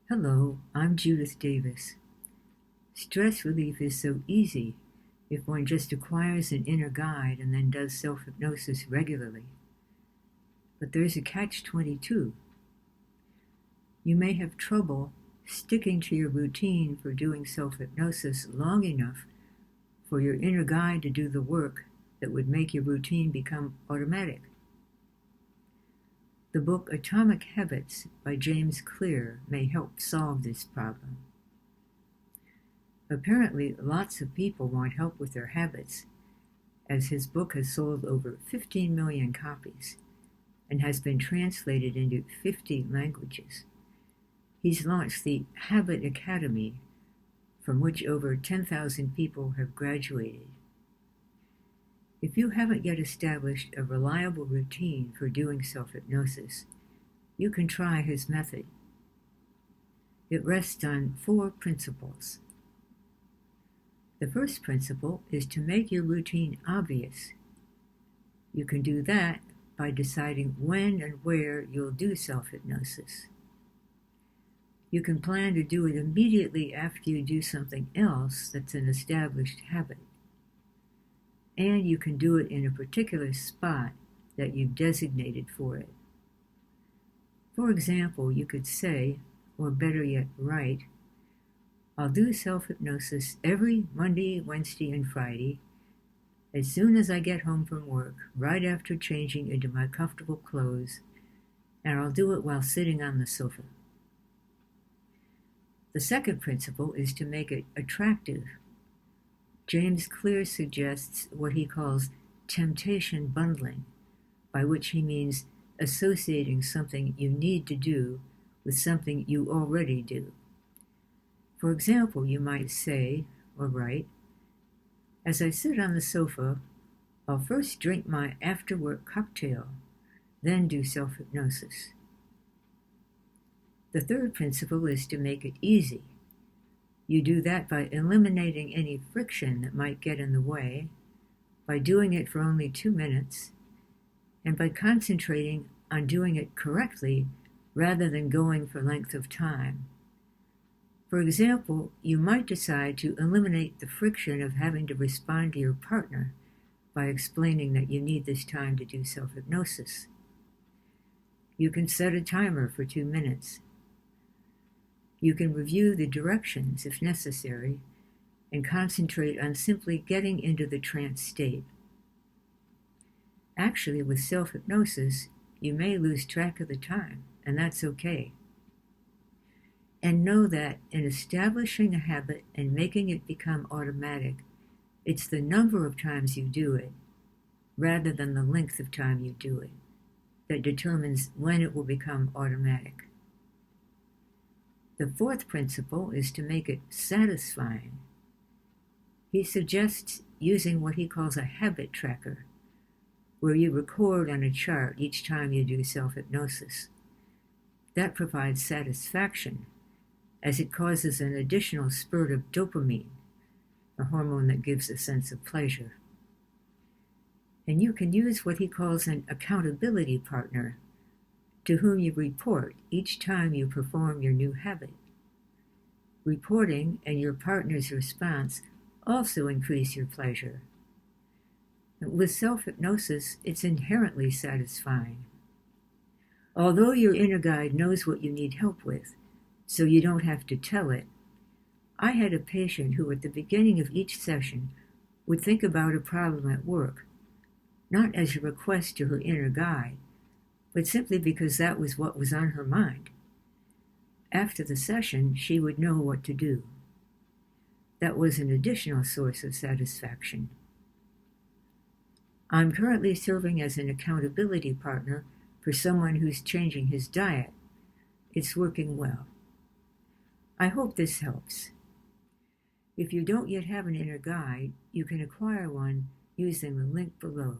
Hello, I'm Judith Davis. Stress relief is so easy if one just acquires an inner guide and then does self-hypnosis regularly. But there's a catch-22. You may have trouble sticking to your routine for doing self-hypnosis long enough for your inner guide to do the work that would make your routine become automatic. The book Atomic Habits by James Clear may help solve this problem. Apparently, lots of people want help with their habits, as his book has sold over 15 million copies and has been translated into 50 languages. He's launched the Habit Academy, from which over 10,000 people have graduated. If you haven't yet established a reliable routine for doing self-hypnosis, you can try his method. It rests on 4 principles. The first principle is to make your routine obvious. You can do that by deciding when and where you'll do self-hypnosis. You can plan to do it immediately after you do something else that's an established habit. And you can do it in a particular spot that you've designated for it. For example, you could say, or better yet write, I'll do self-hypnosis every Monday, Wednesday, and Friday as soon as I get home from work, right after changing into my comfortable clothes, and I'll do it while sitting on the sofa. The second principle is to make it attractive. James Clear suggests what he calls temptation bundling, by which he means associating something you need to do with something you already do. For example, you might say, or write, as I sit on the sofa, I'll first drink my after-work cocktail, then do self-hypnosis. The third principle is to make it easy. You do that by eliminating any friction that might get in the way, by doing it for only 2 minutes, and by concentrating on doing it correctly rather than going for length of time. For example, you might decide to eliminate the friction of having to respond to your partner by explaining that you need this time to do self-hypnosis. You can set a timer for 2 minutes. You can review the directions if necessary and concentrate on simply getting into the trance state. Actually, with self-hypnosis, you may lose track of the time, and that's okay. And know that in establishing a habit and making it become automatic, it's the number of times you do it, rather than the length of time you do it, that determines when it will become automatic. The fourth principle is to make it satisfying. He suggests using what he calls a habit tracker, where you record on a chart each time you do self-hypnosis. That provides satisfaction, as it causes an additional spurt of dopamine, a hormone that gives a sense of pleasure. And you can use what he calls an accountability partner, to whom you report each time you perform your new habit. Reporting and your partner's response also increase your pleasure. With self-hypnosis, it's inherently satisfying. Although your inner guide knows what you need help with, so you don't have to tell it, I had a patient who at the beginning of each session would think about a problem at work, not as a request to her inner guide, but simply because that was what was on her mind. After the session, she would know what to do. That was an additional source of satisfaction. I'm currently serving as an accountability partner for someone who's changing his diet. It's working well. I hope this helps. If you don't yet have an inner guide, you can acquire one using the link below.